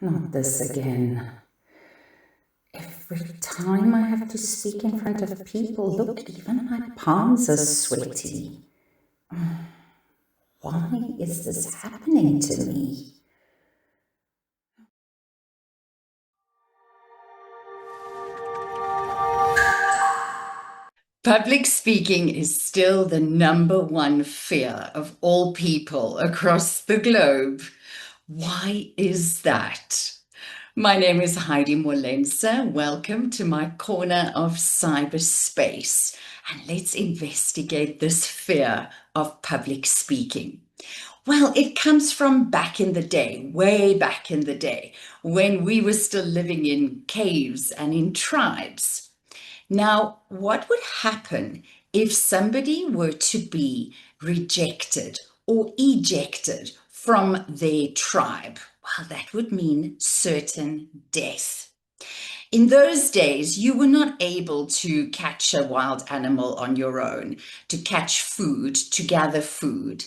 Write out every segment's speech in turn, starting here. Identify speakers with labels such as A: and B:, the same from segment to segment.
A: Not this again. Every time I have to speak in front of people, look, even my palms are sweaty. Why is this happening to me?
B: Public speaking is still the #1 fear of all people across the globe. Why is that? My name is Heidi Mollentze. Welcome to my corner of cyberspace. And let's investigate this fear of public speaking. Well, it comes from back in the day, way back in the day, when we were still living in caves and in tribes. Now, what would happen if somebody were to be rejected or ejected from their tribe? Well, that would mean certain death. In those days, you were not able to catch a wild animal on your own, to catch food, to gather food.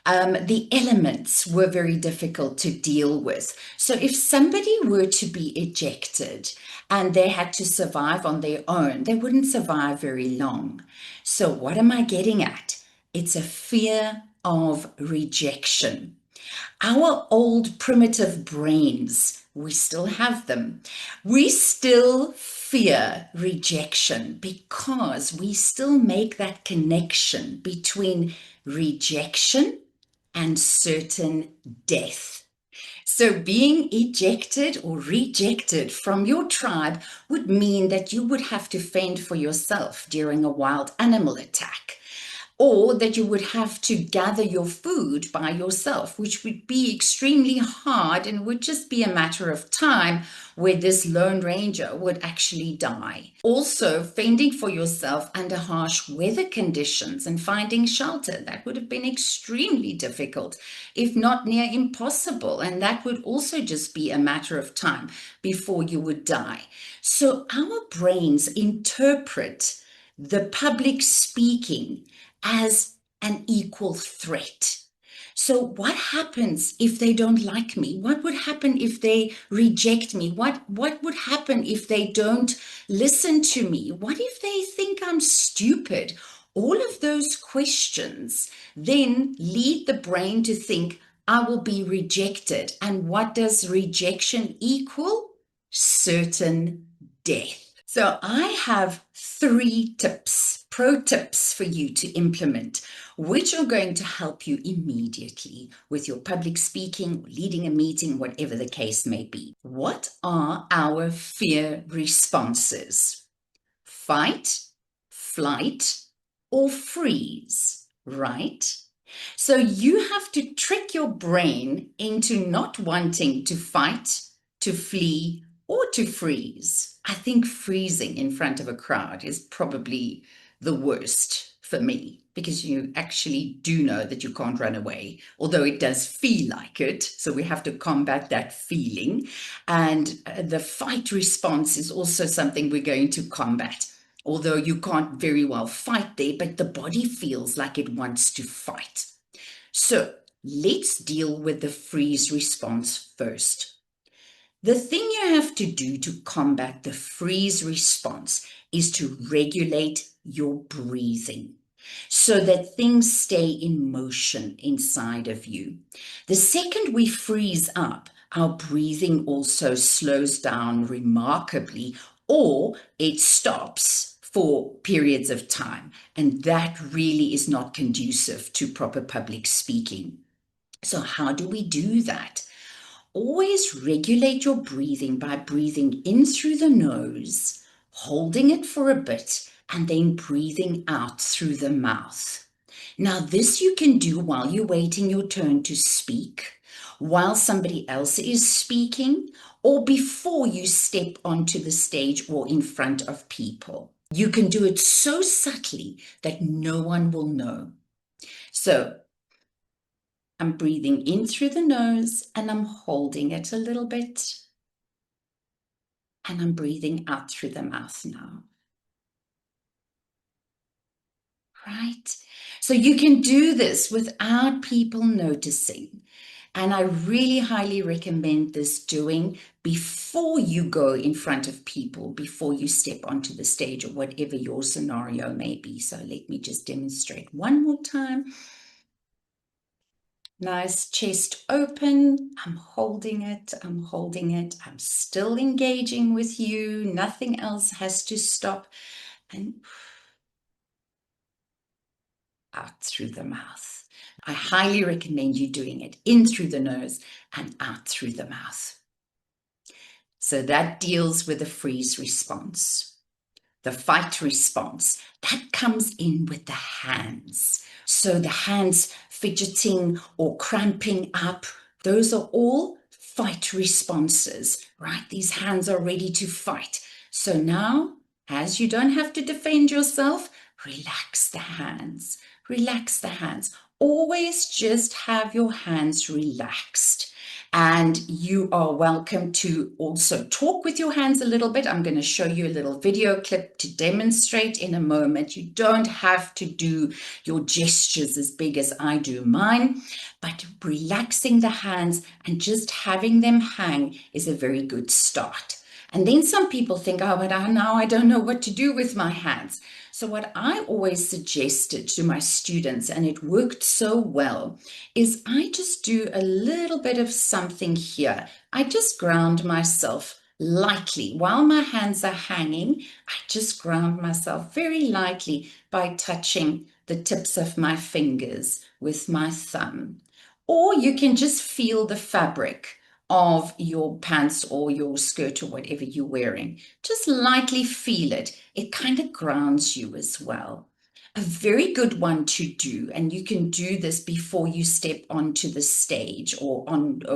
B: The elements were very difficult to deal with. So if somebody were to be ejected and they had to survive on their own, they wouldn't survive very long. So what am I getting at? It's a fear of rejection. Our old primitive brains, we still have them. We still fear rejection because we still make that connection between rejection and certain death. So being ejected or rejected from your tribe would mean that you would have to fend for yourself during a wild animal attack, or that you would have to gather your food by yourself, which would be extremely hard and would just be a matter of time where this lone ranger would actually die. Also, fending for yourself under harsh weather conditions and finding shelter, that would have been extremely difficult, if not near impossible. And that would also just be a matter of time before you would die. So our brains interpret the public speaking as an equal threat. So what happens if they don't like me? What would happen if they reject me? What would happen if they don't listen to me? What if they think I'm stupid? All of those questions then lead the brain to think, I will be rejected. And what does rejection equal? Certain death. So I have 3 tips, pro tips for you to implement, which are going to help you immediately with your public speaking, leading a meeting, whatever the case may be. What are our fear responses? Fight, flight, or freeze, right? So you have to trick your brain into not wanting to fight, to flee, or to freeze. I think freezing in front of a crowd is probably the worst for me, because you actually do know that you can't run away, although it does feel like it. So we have to combat that feeling. And the fight response is also something we're going to combat, although you can't very well fight there, but the body feels like it wants to fight. So let's deal with the freeze response first. The thing you have to do to combat the freeze response is to regulate your breathing so that things stay in motion inside of you. The second we freeze up, our breathing also slows down remarkably, or it stops for periods of time. And that really is not conducive to proper public speaking. So how do we do that? Always regulate your breathing by breathing in through the nose, holding it for a bit, and then breathing out through the mouth. Now, this you can do while you're waiting your turn to speak, while somebody else is speaking, or before you step onto the stage or in front of people. You can do it so subtly that no one will know. So I'm breathing in through the nose and I'm holding it a little bit. And I'm breathing out through the mouth now. Right? So you can do this without people noticing. And I really highly recommend this doing before you go in front of people, before you step onto the stage or whatever your scenario may be. So let me just demonstrate one more time. Nice chest open. I'm holding it. I'm holding it. I'm still engaging with you. Nothing else has to stop. And out through the mouth. I highly recommend you doing it in through the nose and out through the mouth. So that deals with the freeze response. The fight response, that comes in with the hands. So the hands fidgeting or cramping up, those are all fight responses, right? These hands are ready to fight. So now, as you don't have to defend yourself, relax the hands. Relax the hands. Always just have your hands relaxed. And you are welcome to also talk with your hands a little bit. I'm going to show you a little video clip to demonstrate in a moment. You don't have to do your gestures as big as I do mine, but relaxing the hands and just having them hang is a very good start. And then some people think, oh, but now I don't know what to do with my hands. So what I always suggested to my students, and it worked so well, is I just do a little bit of something here. I just ground myself lightly. While my hands are hanging, I just ground myself very lightly by touching the tips of my fingers with my thumb. Or you can just feel the fabric of your pants or your skirt or whatever you're wearing. Just lightly feel it. It kind of grounds you as well. A very good one to do, and you can do this before you step onto the stage or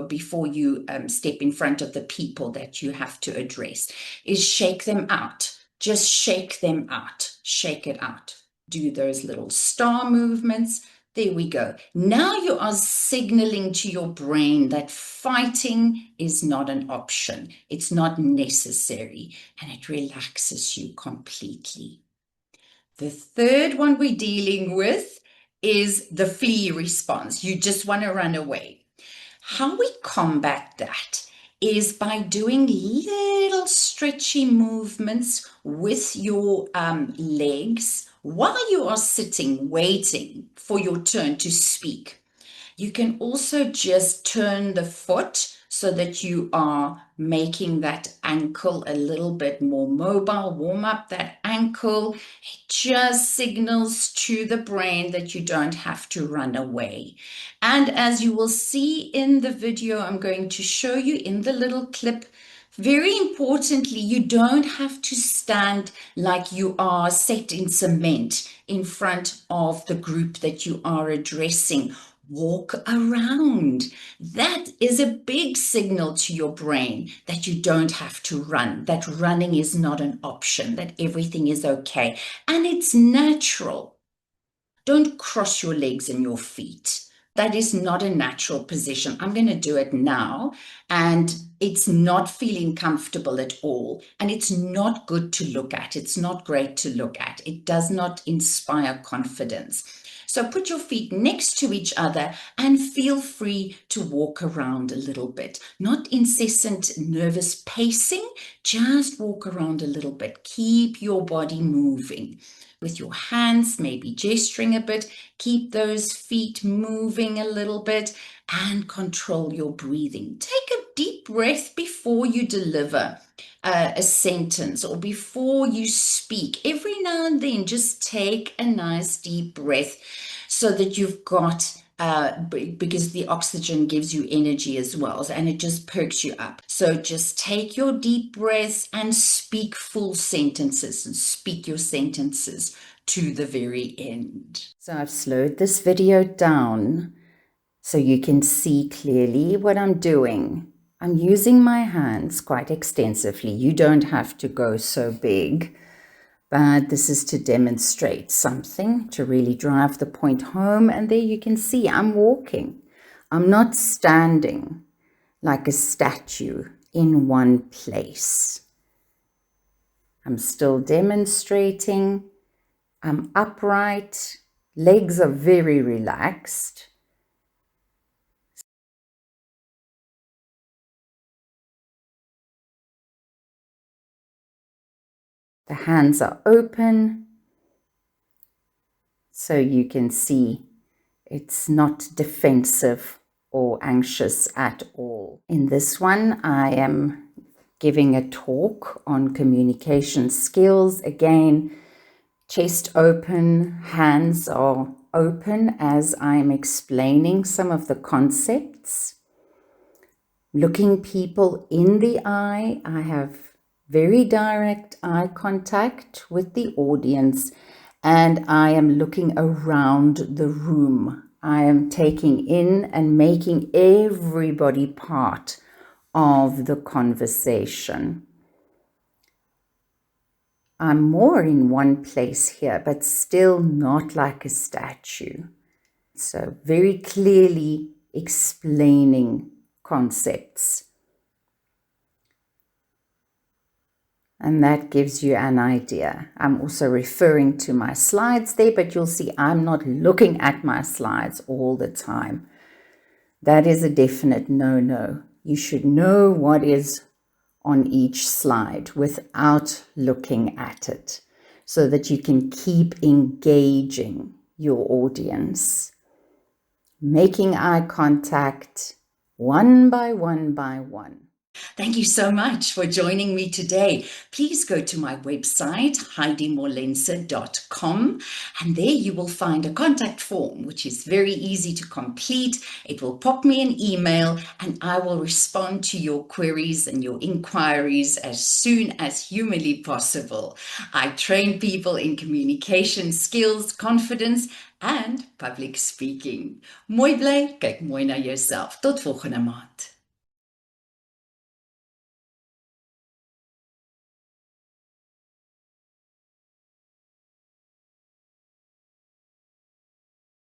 B: before you step in front of the people that you have to address, is shake them out. Just shake them out. Shake it out. Do those little star movements. There we go. Now you are signaling to your brain that fighting is not an option. It's not necessary, and it relaxes you completely. The third one we're dealing with is the flee response. You just want to run away. How we combat that is by doing little stretchy movements with your legs while you are sitting, waiting for your turn to speak. You can also just turn the foot so that you are making that ankle a little bit more mobile, warm up that ankle. It just signals to the brain that you don't have to run away. And as you will see in the video, I'm going to show you in the little clip, very importantly, you don't have to stand like you are set in cement in front of the group that you are addressing. Walk around. That is a big signal to your brain that you don't have to run, that running is not an option, that everything is okay. And it's natural. Don't cross your legs and your feet. That is not a natural position. I'm going to do it now, and it's not feeling comfortable at all. And it's not good to look at. It's not great to look at. It does not inspire confidence. So put your feet next to each other and feel free to walk around a little bit. Not incessant nervous pacing, just walk around a little bit. Keep your body moving. With your hands, maybe gesturing a bit, keep those feet moving a little bit and control your breathing. Take a deep breath before you deliver a sentence or before you speak. Every now and then, just take a nice deep breath so that you've got because the oxygen gives you energy as well, and it just perks you up. So just take your deep breaths and speak full sentences and speak your sentences to the very end.
A: So I've slowed this video down so you can see clearly what I'm doing. I'm using my hands quite extensively. You don't have to go so big, but this is to demonstrate something, to really drive the point home. And there you can see I'm walking. I'm not standing like a statue in one place. I'm still demonstrating. I'm upright. Legs are very relaxed. The hands are open, so you can see it's not defensive or anxious at all. In this one, I am giving a talk on communication skills. Again, chest open, hands are open as I'm explaining some of the concepts. Looking people in the eye, I have very direct eye contact with the audience, and I am looking around the room. I am taking in and making everybody part of the conversation. I'm more in one place here, but still not like a statue. So very clearly explaining concepts. And that gives you an idea. I'm also referring to my slides there, but you'll see I'm not looking at my slides all the time. That is a definite no-no. You should know what is on each slide without looking at it so that you can keep engaging your audience. Making eye contact one by one by one.
B: Thank you so much for joining me today. Please go to my website, HeidiMollentze.com, and there you will find a contact form, which is very easy to complete. It will pop me an email, and I will respond to your queries and your inquiries as soon as humanly possible. I train people in communication skills, confidence, and public speaking. Mooi bly, kyk mooi na jouself. Tot volgende maand.